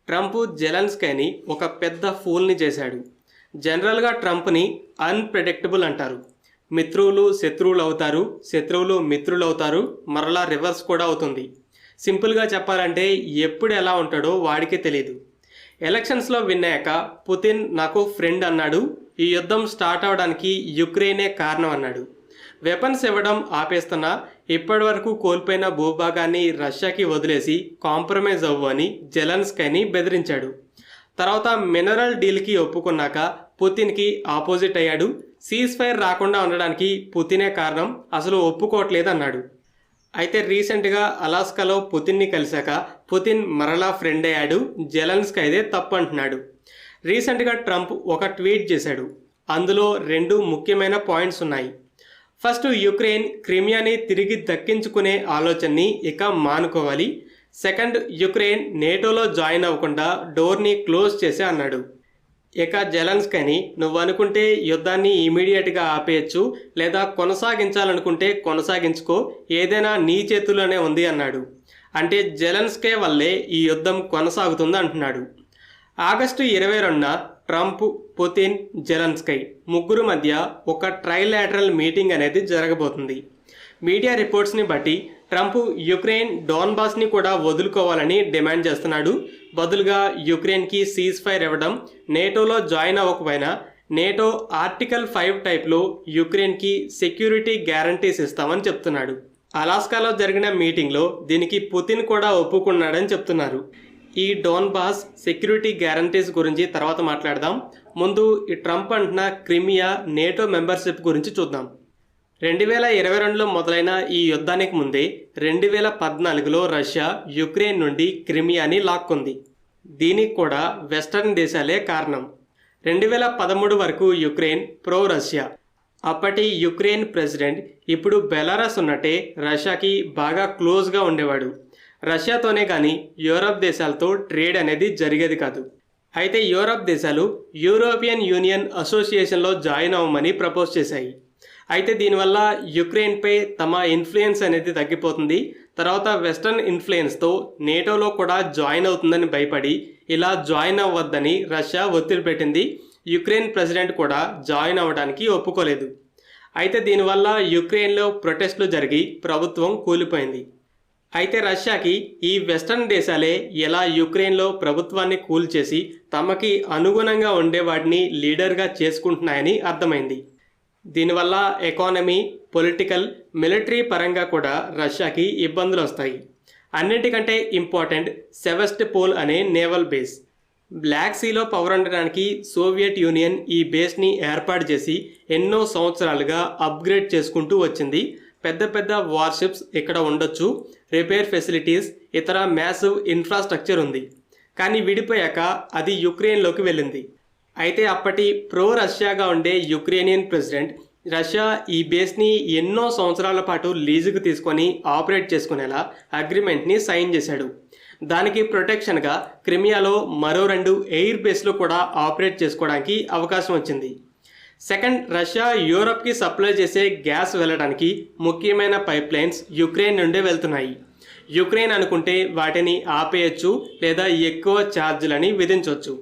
Trump జెలెన్స్కీని ఒక పెద్ద ఫూల్ని చేశాడు. జనరల్గా ట్రంప్ని అన్ప్రెడిక్టబుల్ అంటారు. మిత్రులు శత్రువులు అవుతారు, శత్రువులు మిత్రులు అవుతారు, మరలా రివర్స్ కూడా అవుతుంది. సింపుల్గా చెప్పాలంటే ఎప్పుడు ఎలా ఉంటాడో వాడికే తెలియదు. ఎలక్షన్స్లో విన్ అయ్యాక పుతిన్ నాకు ఫ్రెండ్ అన్నాడు. ఈ యుద్ధం స్టార్ట్ అవడానికి యుక్రెయినే కారణం అన్నాడు. వెపన్స్ ఇవ్వడం ఆపేస్తున్నా, ఇప్పటి వరకు కోల్పోయిన భూభాగాన్ని రష్యాకి వదిలేసి కాంప్రమైజ్ అవ్వు అని జెలెన్స్కీని బెదిరించాడు. తర్వాత మినరల్ డీల్కి ఒప్పుకున్నాక పుతిన్కి ఆపోజిట్ అయ్యాడు. సీజ్ ఫైర్ రాకుండా ఉండడానికి పుతినే కారణం, అసలు ఒప్పుకోవట్లేదు అన్నాడు. అయితే రీసెంట్గా అలాస్కాలో పుతిన్ని కలిశాక పుతిన్ మరలా ఫ్రెండ్ అయ్యాడు. జెలెన్స్కీ అయితే తప్పు అంటున్నాడు. రీసెంట్గా ట్రంప్ ఒక ట్వీట్ చేశాడు. అందులో 2 ముఖ్యమైన పాయింట్స్ ఉన్నాయి. ఫస్ట్, యుక్రెయిన్ క్రిమియాని తిరిగి దక్కించుకునే ఆలోచనని ఇక మానుకోవాలి. సెకండ్, యుక్రెయిన్ నేటోలో జాయిన్ అవ్వకుండా డోర్ని క్లోజ్ చేసే అన్నాడు. ఇక జెలెన్స్కీని నువ్వు అనుకుంటే యుద్ధాన్ని ఇమీడియట్గా ఆపేయచ్చు, లేదా కొనసాగించాలనుకుంటే కొనసాగించుకో, ఏదైనా నీ చేతుల్లోనే ఉంది అన్నాడు. అంటే జెలెన్స్కీ వల్లే ఈ యుద్ధం కొనసాగుతుంది అంటున్నాడు. ఆగస్టు 22న ట్రంప్, పుతిన్, జెలెన్స్కీ ముగ్గురు మధ్య ఒక ట్రైలాటరల్ మీటింగ్ అనేది జరగబోతుంది. మీడియా రిపోర్ట్స్ని బట్టి ట్రంప్ యుక్రెయిన్ డోన్బాస్ని కూడా వదులుకోవాలని డిమాండ్ చేస్తున్నాడు. బదులుగా యుక్రెయిన్కి సీజ్ ఫైర్ ఇవ్వడం, నేటోలో జాయిన్ అవ్వకపోయినా నేటో ఆర్టికల్ 5 టైప్లో యుక్రెయిన్కి సెక్యూరిటీ గ్యారంటీస్ ఇస్తామని చెప్తున్నాడు. అలాస్కాలో జరిగిన మీటింగ్లో దీనికి పుతిన్ కూడా ఒప్పుకున్నాడని చెప్తున్నారు. ఈ డోన్బాస్ సెక్యూరిటీ గ్యారంటీస్ గురించి తర్వాత మాట్లాడదాం. ముందు ఈ ట్రంప్ అంటున్న క్రిమియా నేటో మెంబర్షిప్ గురించి చూద్దాం. 2022లో మొదలైన ఈ యుద్ధానికి ముందే 2014లో రష్యా యుక్రెయిన్ నుండి క్రిమియాని లాక్కుంది. దీనికి కూడా వెస్టర్న్ దేశాలే కారణం. 2013 వరకు యుక్రెయిన్ ప్రో రష్యా. అప్పటి యుక్రెయిన్ ప్రెసిడెంట్ ఇప్పుడు బెలారస్ ఉన్నట్టే రష్యాకి బాగా క్లోజ్గా ఉండేవాడు. రష్యాతోనే కానీ యూరప్ దేశాలతో ట్రేడ్ అనేది జరిగేది కాదు. అయితే యూరప్ దేశాలు యూరోపియన్ యూనియన్ అసోసియేషన్లో జాయిన్ అవ్వమని ప్రపోజ్ చేశాయి. అయితే దీనివల్ల యుక్రెయిన్పై తమ ఇన్ఫ్లుయెన్స్ అనేది తగ్గిపోతుంది. తర్వాత వెస్టర్న్ ఇన్ఫ్లుయెన్స్తో నేటోలో కూడా జాయిన్ అవుతుందని భయపడి ఇలా జాయిన్ అవ్వద్దని రష్యా ఒత్తిడి పెట్టింది. యుక్రెయిన్ ప్రెసిడెంట్ కూడా జాయిన్ అవ్వడానికి ఒప్పుకోలేదు. అయితే దీనివల్ల యుక్రెయిన్లో ప్రొటెస్టులు జరిగి ప్రభుత్వం కూలిపోయింది. అయితే రష్యాకి ఈ వెస్టర్న్ దేశాలే ఎలా యుక్రెయిన్లో ప్రభుత్వాన్ని కూల్చేసి తమకి అనుగుణంగా ఉండేవాడిని లీడర్గా చేసుకుంటున్నాయని అర్థమైంది. దీనివల్ల ఎకానమీ, పొలిటికల్, మిలిటరీ పరంగా కూడా రష్యాకి ఇబ్బందులు వస్తాయి. అన్నిటికంటే ఇంపార్టెంట్ సెవెస్టోపోల్ అనే నేవల్ బేస్. బ్లాక్ సీలో పవర్ ఉండడానికి సోవియట్ యూనియన్ ఈ బేస్ని ఏర్పాటు చేసి ఎన్నో సంవత్సరాలుగా అప్గ్రేడ్ చేసుకుంటూ వచ్చింది. పెద్ద పెద్ద వార్షిప్స్ ఇక్కడ ఉండొచ్చు, రిపేర్ ఫెసిలిటీస్, ఇతర మ్యాసివ్ ఇన్ఫ్రాస్ట్రక్చర్ ఉంది. కానీ విడిపోయాక అది యుక్రెయిన్లోకి వెళ్ళింది. అయితే అప్పటి ప్రో రష్యాగా ఉండే యుక్రెయినియన్ ప్రెసిడెంట్ రష్యా ఈ బేస్ని ఎన్నో సంవత్సరాల పాటు లీజుకు తీసుకొని ఆపరేట్ చేసుకునేలా అగ్రిమెంట్ని సైన్ చేశాడు. దానికి ప్రొటెక్షన్గా క్రిమియాలో మరో 2 ఎయిర్ బేస్లు కూడా ఆపరేట్ చేసుకోవడానికి అవకాశం వచ్చింది. సెకండ్, రష్యా యూరప్కి సప్లై చేసే గ్యాస్ వెళ్ళడానికి ముఖ్యమైన పైప్ లైన్స్ యుక్రెయిన్ నుండే వెళ్తున్నాయి. యుక్రెయిన్ అనుకుంటే వాటిని ఆపేయచ్చు, లేదా ఎక్కువ ఛార్జీలని విధించవచ్చు.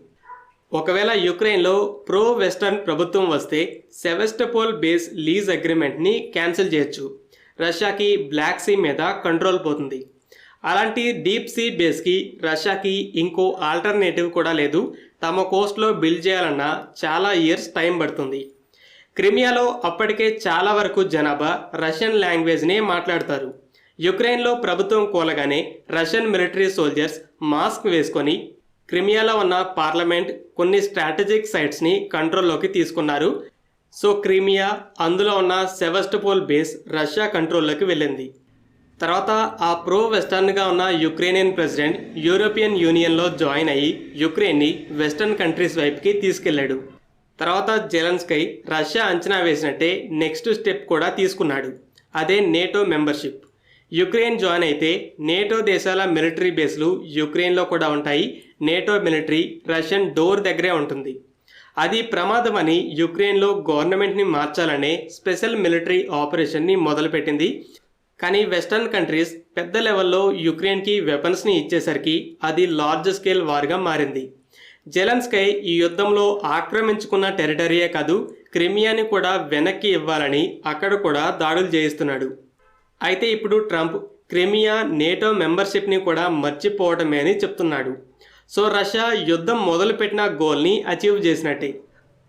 ఒకవేళ యుక్రెయిన్లో ప్రో వెస్టర్న్ ప్రభుత్వం వస్తే సెవెస్టోపోల్ బేస్ లీజ్ అగ్రిమెంట్ని క్యాన్సిల్ చేయొచ్చు. రష్యాకి బ్లాక్ సీ మీద కంట్రోల్ పోతుంది. అలాంటి డీప్ సీ బేస్కి రష్యాకి ఇంకో ఆల్టర్నేటివ్ కూడా లేదు. తమ కోస్ట్లో బిల్డ్ చేయాలన్నా చాలా ఇయర్స్ టైం పడుతుంది. క్రిమియాలో అప్పటికే చాలా వరకు జనాభా రష్యన్ లాంగ్వేజ్నే మాట్లాడతారు. యుక్రెయిన్లో ప్రభుత్వం కూలగానే రష్యన్ మిలిటరీ సోల్జర్స్ మాస్క్ వేసుకొని క్రిమియాలో ఉన్న పార్లమెంట్, కొన్ని స్ట్రాటజిక్ సైట్స్ని కంట్రోల్లోకి తీసుకున్నారు. సో క్రిమియా, అందులో ఉన్న సెవెస్టోపోల్ బేస్ రష్యా కంట్రోల్లోకి వెళ్ళింది. తర్వాత ఆ ప్రో వెస్టర్న్గా ఉన్న యుక్రెయినియన్ ప్రెసిడెంట్ యూరోపియన్ యూనియన్లో జాయిన్ అయ్యి యుక్రెయిన్ని వెస్టర్న్ కంట్రీస్ వైపుకి తీసుకెళ్లాడు. తర్వాత జెలెన్స్కీ రష్యా అంచనా వేసినట్టే నెక్స్ట్ స్టెప్ కూడా తీసుకున్నాడు. అదే నేటో మెంబర్షిప్. యుక్రెయిన్ జాయిన్ అయితే నేటో దేశాల మిలిటరీ బేస్లు యుక్రెయిన్లో కూడా ఉంటాయి. నేటో మిలిటరీ రష్యన్ డోర్ దగ్గరే ఉంటుంది. అది ప్రమాదమని యుక్రెయిన్లో గవర్నమెంట్ని మార్చాలనే స్పెషల్ మిలిటరీ ఆపరేషన్ని మొదలుపెట్టింది. కానీ వెస్టర్న్ కంట్రీస్ పెద్ద లెవెల్లో యుక్రెయిన్కి వెపన్స్ని ఇచ్చేసరికి అది లార్జ్ స్కేల్ వార్గా మారింది. జెలెన్స్కీ ఈ యుద్ధంలో ఆక్రమించుకున్న టెరిటరీయే కాదు, క్రిమియాని కూడా వెనక్కి ఇవ్వాలని అక్కడ కూడా దాడులు చేయిస్తున్నాడు. అయితే ఇప్పుడు ట్రంప్ క్రిమియా నేటో మెంబర్షిప్ని కూడా మర్చిపోవడమే అని చెప్తున్నాడు. సో రష్యా యుద్ధం మొదలుపెట్టిన గోల్ని అచీవ్ చేసినట్టే.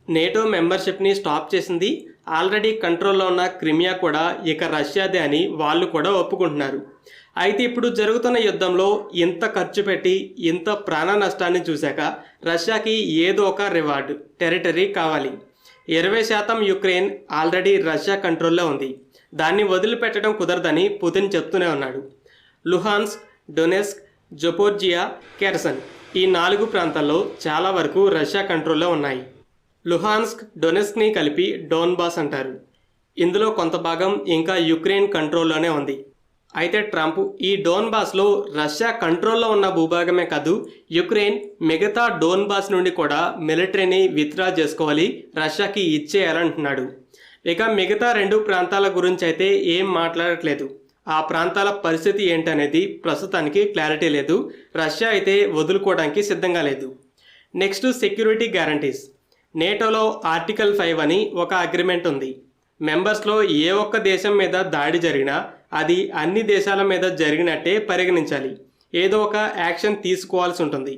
నేటో మెంబర్షిప్ని స్టాప్ చేసింది. ఆల్రెడీ కంట్రోల్లో ఉన్న క్రిమియా కూడా ఇక రష్యాదే అని వాళ్ళు కూడా ఒప్పుకుంటున్నారు. అయితే ఇప్పుడు జరుగుతున్న యుద్ధంలో ఇంత ఖర్చు పెట్టి ఇంత ప్రాణ నష్టాన్ని చూశాక రష్యాకి ఏదో ఒక రివార్డు, టెరిటరీ కావాలి. 20% యుక్రెయిన్ ఆల్రెడీ రష్యా కంట్రోల్లో ఉంది. దాన్ని వదిలిపెట్టడం కుదరదని పుతిన్ చెప్తూనే ఉన్నాడు. లుహాన్స్క్, డొనెస్క్, జపోర్జియా, కెర్సన్ ఈ 4 ప్రాంతాల్లో చాలా వరకు రష్యా కంట్రోల్లో ఉన్నాయి. లుహాన్స్క్, డొనెస్క్ని కలిపి డోన్బాస్ అంటారు. ఇందులో కొంత భాగం ఇంకా యుక్రెయిన్ కంట్రోల్లోనే ఉంది. అయితే ట్రంప్ ఈ డోన్బాస్లో రష్యా కంట్రోల్లో ఉన్న భూభాగమే కాదు, యుక్రెయిన్ మిగతా డోన్బాస్ నుండి కూడా మిలిటరీని విత్డ్రా చేసుకోవాలి, రష్యాకి ఇచ్చేయాలంటున్నాడు. ఇక మిగతా 2 ప్రాంతాల గురించి అయితే ఏం మాట్లాడట్లేదు. ఆ ప్రాంతాల పరిస్థితి ఏంటనేది ప్రస్తుతానికి క్లారిటీ లేదు. రష్యా అయితే వదులుకోవడానికి సిద్ధంగా లేదు. Next security guarantees. నేటోలో ఆర్టికల్ 5 అని ఒక అగ్రిమెంట్ ఉంది. మెంబర్స్లో ఏ ఒక్క దేశం మీద దాడి జరిగినా అది అన్ని దేశాల మీద జరిగినట్టే పరిగణించాలి. ఏదో ఒక యాక్షన్ తీసుకోవాల్సి ఉంటుంది.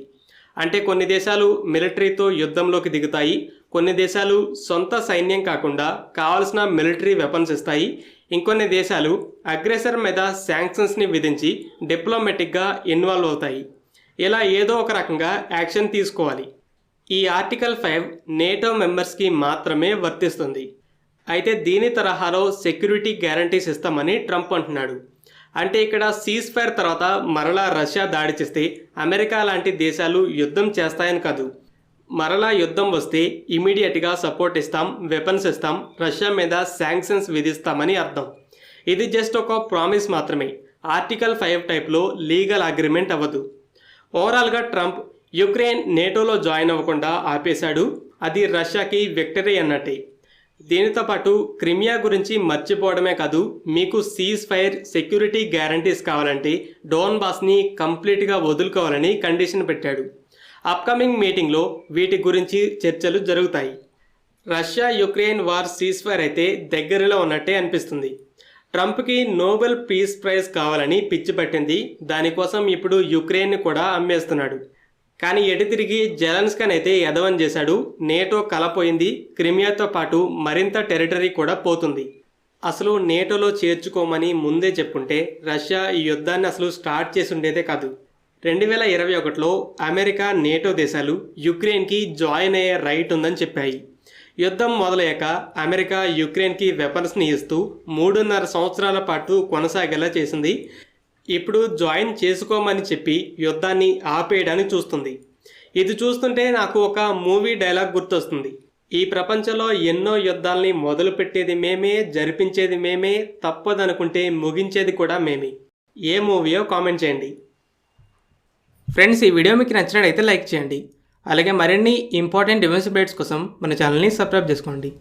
అంటే కొన్ని దేశాలు మిలిటరీతో యుద్ధంలోకి దిగుతాయి, కొన్ని దేశాలు సొంత సైన్యం కాకుండా కావాల్సిన మిలిటరీ వెపన్స్ ఇస్తాయి, ఇంకొన్ని దేశాలు అగ్రెసర్ మీద శాంక్షన్స్ని విధించి డిప్లొమాటిక్గా ఇన్వాల్వ్ అవుతాయి. ఇలా ఏదో ఒక రకంగా యాక్షన్ తీసుకోవాలి. ఈ ఆర్టికల్ 5 నేటో మెంబర్స్కి మాత్రమే వర్తిస్తుంది. అయితే దీని తరహాలో సెక్యూరిటీ గ్యారంటీస్ ఇస్తామని ట్రంప్ అంటున్నాడు. అంటే ఇక్కడ సీజ్ ఫైర్ తర్వాత మరలా రష్యా దాడి చేస్తే అమెరికా లాంటి దేశాలు యుద్ధం చేస్తాయని కాదు, మరలా యుద్ధం వస్తే ఇమీడియట్గా సపోర్ట్ ఇస్తాం, వెపన్స్ ఇస్తాం, రష్యా మీద శాంక్షన్స్ విధిస్తామని అర్థం. ఇది జస్ట్ ఒక ప్రామిస్ మాత్రమే. ఆర్టికల్ 5 టైప్లో లీగల్ అగ్రిమెంట్ అవ్వదు. ఓవరాల్గా ట్రంప్ యుక్రెయిన్ నేటోలో జాయిన్ అవ్వకుండా ఆపేశాడు. అది రష్యాకి విక్టరీ అన్నట్టే. దీనితో పాటు క్రిమియా గురించి మర్చిపోవడమే కాదు, మీకు సీజ్ ఫైర్, సెక్యూరిటీ గ్యారంటీస్ కావాలంటే డోన్బాస్ని కంప్లీట్గా వదులుకోవాలని కండిషన్ పెట్టాడు. అప్కమింగ్ మీటింగ్లో వీటి గురించి చర్చలు జరుగుతాయి. Russia Ukraine war cease fire అయితే దగ్గరలో ఉన్నట్టే అనిపిస్తుంది. ట్రంప్కి నోబెల్ పీస్ ప్రైజ్ కావాలని పిచ్చి పట్టింది. దానికోసం ఇప్పుడు యుక్రెయిన్ని కూడా అమ్మేస్తున్నాడు. కానీ ఎటు తిరిగి జెలెన్స్కీని అయితే ఎదవని చేశాడు. నేటో కలపోయింది. క్రిమియాతో పాటు మరింత టెరిటరీ కూడా పోతుంది. అసలు నేటోలో చేర్చుకోమని ముందే చెప్పుంటే రష్యా ఈ యుద్ధాన్ని అసలు స్టార్ట్ చేసి ఉండేదే కాదు. 2021లో అమెరికా, నేటో దేశాలు యుక్రెయిన్కి జాయిన్ అయ్యే రైట్ ఉందని చెప్పాయి. యుద్ధం మొదలయ్యాక అమెరికా యుక్రెయిన్కి వెపన్స్ని ఇస్తూ 3.5 సంవత్సరాల పాటు కొనసాగేలా చేసింది. ఇప్పుడు జాయిన్ చేసుకోమని చెప్పి యుద్ధాన్ని ఆపేయడానికి చూస్తుంది. ఇది చూస్తుంటే నాకు ఒక మూవీ డైలాగ్ గుర్తొస్తుంది. ఈ ప్రపంచంలో ఎన్నో యుద్ధాలని మొదలుపెట్టేది మేమే, జరిపించేది మేమే, తప్పదనుకుంటే ముగించేది కూడా మేమే. ఏ మూవీయో కామెంట్ చేయండి. ఫ్రెండ్స్, ఈ వీడియో మీకు నచ్చినట్లయితే లైక్ చేయండి. అలాగే మరిన్ని ఇంపార్టెంట్ డిఫెన్స్ అప్డేట్స్ కోసం మన ఛానల్ని సబ్స్క్రైబ్ చేసుకోండి.